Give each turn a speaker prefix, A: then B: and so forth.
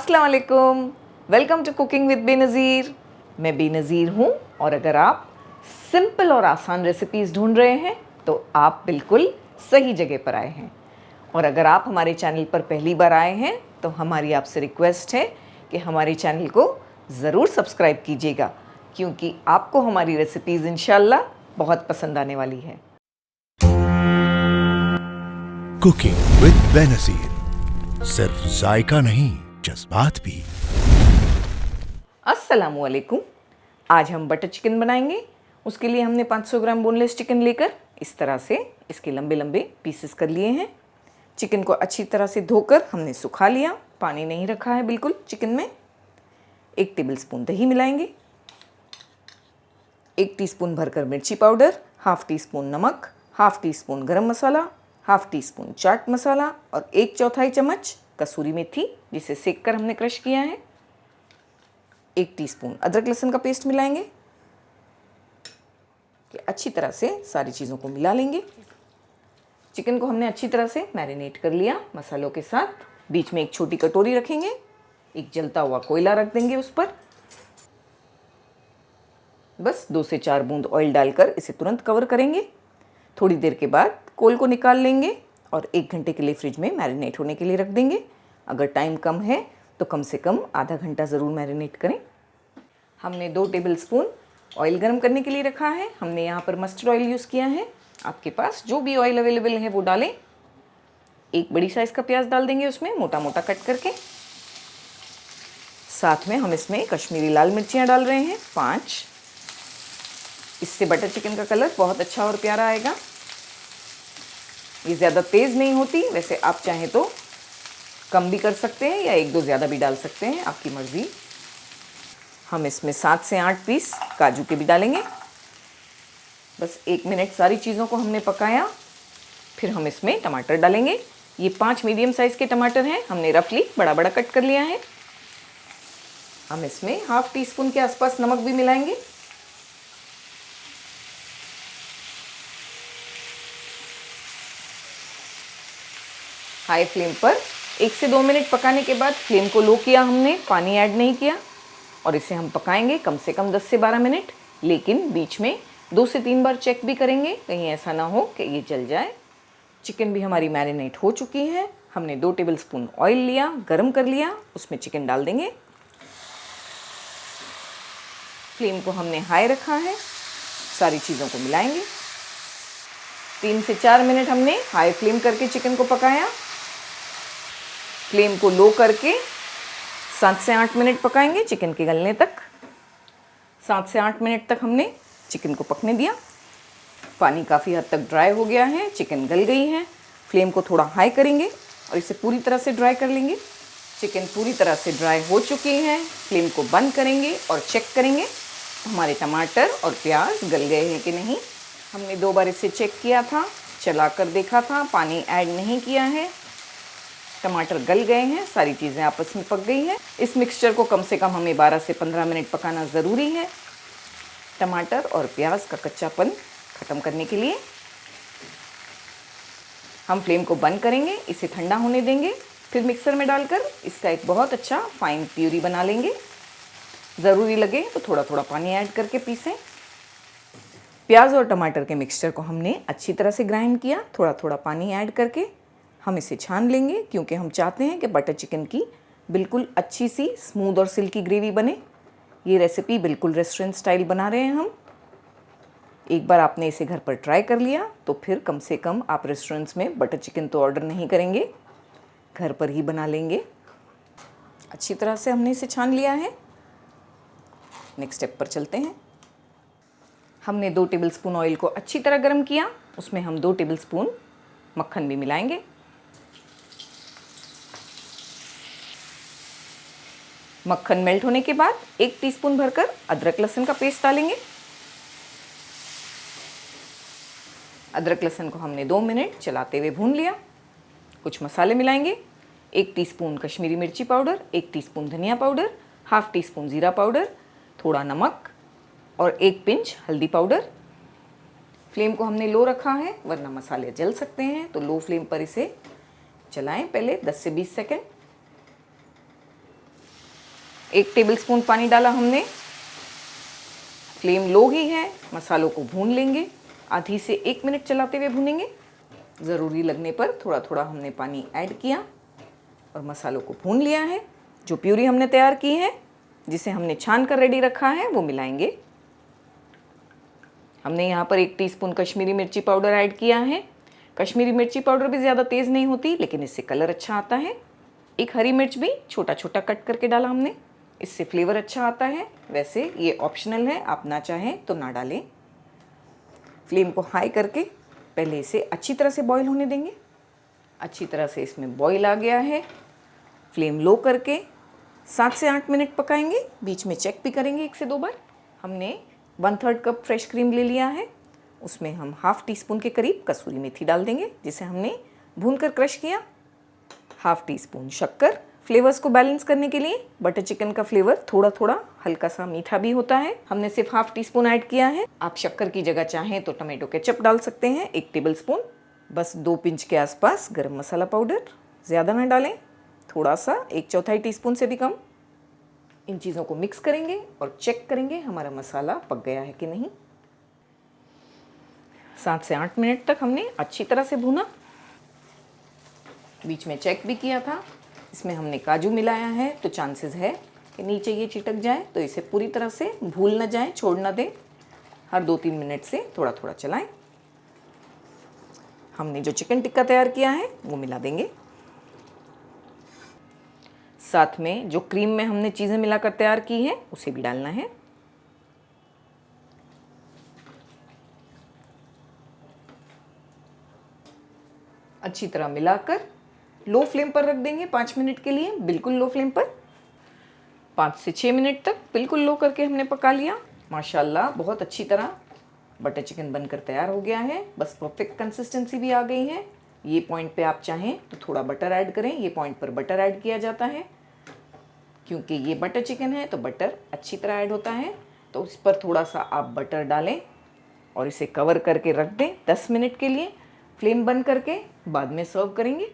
A: अस्सलाम वालेकुम, welcome to cooking with Benazir. मैं बेनज़ीर हूँ और अगर आप सिंपल और आसान रेसिपीज़ ढूंढ रहे हैं तो आप बिल्कुल सही जगह पर आए हैं। और अगर आप हमारे चैनल पर पहली बार आए हैं तो हमारी आपसे रिक्वेस्ट है कि हमारे चैनल को ज़रूर सब्सक्राइब कीजिएगा, क्योंकि आपको हमारी रेसिपीज़ इंशाल्लाह बहुत पसंद आने वाली है।
B: कुकिंग विद बेनज़ीर, सिर्फ जायका नहीं जज्बात भी।
A: अस्सलामु अलैकुम। आज हम बटर चिकन बनाएंगे। उसके लिए हमने 500 ग्राम बोनलेस चिकन लेकर इस तरह से इसके लंबे लंबे पीसेस कर लिए हैं। चिकन को अच्छी तरह से धोकर हमने सुखा लिया, पानी नहीं रखा है बिल्कुल चिकन में। 1 टेबलस्पून दही मिलाएंगे, 1 टीस्पून भरकर मिर्ची पाउडर, हाफ टी स्पून नमक, हाफ टी स्पून गरम मसाला, half tea spoon chaat masala और 1/4 चम्मच कसूरी मेथी जिसे सेक कर हमने क्रश किया है। 1 टीस्पून अदरक लहसुन का पेस्ट मिलाएंगे कि अच्छी तरह से सारी चीज़ों को मिला लेंगे। चिकन को हमने अच्छी तरह से मैरिनेट कर लिया मसालों के साथ। बीच में एक छोटी कटोरी रखेंगे, एक जलता हुआ कोयला रख देंगे उस पर। बस 2 से 4 बूंद ऑयल डालकर इसे तुरंत कवर करेंगे। थोड़ी देर के बाद कोल को निकाल लेंगे और 1 घंटे के लिए फ्रिज में मैरिनेट होने के लिए रख देंगे। अगर टाइम कम है तो कम से कम आधा घंटा ज़रूर मैरिनेट करें। हमने 2 टेबलस्पून ऑयल गर्म करने के लिए रखा है। हमने यहाँ पर मस्टर्ड ऑयल यूज़ किया है। आपके पास जो भी ऑयल अवेलेबल है वो डालें। 1 बड़ी साइज़ का प्याज डाल देंगे उसमें, मोटा मोटा कट करके। साथ में हम इसमें कश्मीरी लाल मिर्चियाँ डाल रहे हैं 5। इससे बटर चिकन का कलर बहुत अच्छा और प्यारा आएगा। ये ज़्यादा तेज़ नहीं होती, वैसे आप चाहें तो कम भी कर सकते हैं या 1-2 ज़्यादा भी डाल सकते हैं, आपकी मर्ज़ी। हम इसमें 7 से 8 पीस काजू के भी डालेंगे। बस 1 मिनट सारी चीज़ों को हमने पकाया। फिर हम इसमें टमाटर डालेंगे। ये 5 मीडियम साइज़ के टमाटर हैं, हमने रफली बड़ा बड़ा कट कर लिया है। हम इसमें हाफ टी स्पून के आसपास नमक भी मिलाएंगे। हाई फ्लेम पर 1 से 2 मिनट पकाने के बाद फ्लेम को लो किया हमने, पानी ऐड नहीं किया और इसे हम पकाएंगे कम से कम 10 से 12 मिनट। लेकिन बीच में 2 से 3 बार चेक भी करेंगे, कहीं ऐसा ना हो कि ये जल जाए। चिकन भी हमारी मैरिनेट हो चुकी है। हमने 2 टेबलस्पून ऑयल लिया, गरम कर लिया, उसमें चिकन डाल देंगे। फ्लेम को हमने हाई रखा है। सारी चीज़ों को मिलाएंगे। 3 से 4 मिनट हमने हाई फ्लेम करके चिकन को पकाया। फ्लेम को लो करके 7 से 8 मिनट पकाएंगे चिकन के गलने तक। 7 से 8 मिनट तक हमने चिकन को पकने दिया। पानी काफ़ी हद तक ड्राई हो गया है, चिकन गल गई है। फ्लेम को थोड़ा हाई करेंगे और इसे पूरी तरह से ड्राई कर लेंगे। चिकन पूरी तरह से ड्राई हो चुकी है। फ्लेम को बंद करेंगे और चेक करेंगे हमारे टमाटर और प्याज गल गए हैं कि नहीं। हमने 2 बार इसे चेक किया था, चला कर देखा था, पानी ऐड नहीं किया है। टमाटर गल गए हैं, सारी चीज़ें आपस में पक गई हैं। इस मिक्सचर को कम से कम हमें 12 से 15 मिनट पकाना ज़रूरी है, टमाटर और प्याज का कच्चापन ख़त्म करने के लिए। हम फ्लेम को बंद करेंगे, इसे ठंडा होने देंगे। फिर मिक्सर में डालकर इसका एक बहुत अच्छा फाइन प्यूरी बना लेंगे। ज़रूरी लगे तो थोड़ा थोड़ा पानी ऐड करके पीसें। प्याज और टमाटर के मिक्सचर को हमने अच्छी तरह से ग्राइंड किया, थोड़ा थोड़ा पानी ऐड करके। हम इसे छान लेंगे क्योंकि हम चाहते हैं कि बटर चिकन की बिल्कुल अच्छी सी स्मूथ और सिल्की ग्रेवी बने। ये रेसिपी बिल्कुल रेस्टोरेंट स्टाइल बना रहे हैं हम। एक बार आपने इसे घर पर ट्राई कर लिया तो फिर कम से कम आप रेस्टोरेंट्स में बटर चिकन तो ऑर्डर नहीं करेंगे, घर पर ही बना लेंगे। अच्छी तरह से हमने इसे छान लिया है। नेक्स्ट स्टेप पर चलते हैं। हमने 2 टेबलस्पून ऑयल को अच्छी तरह गर्म किया, उसमें हम 2 टेबलस्पून मक्खन भी मिलाएंगे। मक्खन मेल्ट होने के बाद 1 टीस्पून भरकर अदरक लहसुन का पेस्ट डालेंगे। अदरक लहसुन को हमने 2 मिनट चलाते हुए भून लिया। कुछ मसाले मिलाएंगे। 1 टीस्पून कश्मीरी मिर्ची पाउडर, 1 टीस्पून धनिया पाउडर, हाफ टी स्पून ज़ीरा पाउडर, थोड़ा नमक और 1 पिंच हल्दी पाउडर। फ्लेम को हमने लो रखा है वरना मसाले जल सकते हैं, तो लो फ्लेम पर इसे चलाएं पहले 10 से 20 सेकंड। 1 टेबलस्पून पानी डाला हमने। फ्लेम लो ही है, मसालों को भून लेंगे। आधी से 1 मिनट चलाते हुए भूनेंगे। ज़रूरी लगने पर थोड़ा थोड़ा हमने पानी ऐड किया और मसालों को भून लिया है। जो प्यूरी हमने तैयार की है, जिसे हमने छान कर रेडी रखा है, वो मिलाएंगे। हमने यहाँ पर 1 टीस्पून कश्मीरी मिर्ची पाउडर ऐड किया है। कश्मीरी मिर्ची पाउडर भी ज़्यादा तेज़ नहीं होती, लेकिन इससे कलर अच्छा आता है। 1 हरी मिर्च भी छोटा छोटा कट करके डाला हमने, इससे फ्लेवर अच्छा आता है। वैसे ये ऑप्शनल है, आप ना चाहें तो ना डालें। फ्लेम को हाई करके पहले इसे अच्छी तरह से बॉईल होने देंगे। अच्छी तरह से इसमें बॉईल आ गया है। फ्लेम लो करके 7 से 8 मिनट पकाएंगे। बीच में चेक भी करेंगे 1 से 2 बार। हमने 1/3 कप फ्रेश क्रीम ले लिया है। उसमें हम ½ टीस्पून के करीब कसूरी मेथी डाल देंगे, जिसे हमने भूनकर क्रश किया। ½ टीस्पून शक्कर, फ्लेवर्स को बैलेंस करने के लिए। बटर चिकन का फ्लेवर थोड़ा थोड़ा हल्का सा मीठा भी होता है। हमने सिर्फ ½ टीस्पून ऐड किया है। आप शक्कर की जगह चाहें तो टमाटो केचप डाल सकते हैं, 1 टेबलस्पून। बस 2 पिंच के आसपास गरम मसाला पाउडर, ज़्यादा ना डालें, थोड़ा सा, 1/4 टीस्पून से भी कम। इन चीज़ों को मिक्स करेंगे और चेक करेंगे हमारा मसाला पक गया है कि नहीं। 7 से 8 मिनट तक हमने अच्छी तरह से भूना। बीच में चेक भी किया था। इसमें हमने काजू मिलाया है, तो चांसेस है कि नीचे ये चिटक जाए, तो इसे पूरी तरह से भूल न जाए, छोड़ न दें। हर 2-3 मिनट से थोड़ा थोड़ा चलाएं। हमने जो चिकन टिक्का तैयार किया है वो मिला देंगे। साथ में जो क्रीम में हमने चीज़ें मिलाकर तैयार की है उसे भी डालना है। अच्छी तरह मिलाकर लो फ्लेम पर रख देंगे 5 मिनट के लिए, बिल्कुल लो फ्लेम पर। 5 से 6 मिनट तक बिल्कुल लो करके हमने पका लिया। माशाल्लाह बहुत अच्छी तरह बटर चिकन बनकर तैयार हो गया है। बस परफेक्ट कंसिस्टेंसी भी आ गई है। ये पॉइंट पे आप चाहें तो थोड़ा बटर ऐड करें। ये पॉइंट पर बटर ऐड किया जाता है, क्योंकि ये बटर चिकन है तो बटर अच्छी तरह ऐड होता है। तो इस पर थोड़ा सा आप बटर डालें और इसे कवर करके रख दें 10 मिनट के लिए। फ्लेम बंद करके बाद में सर्व करेंगे।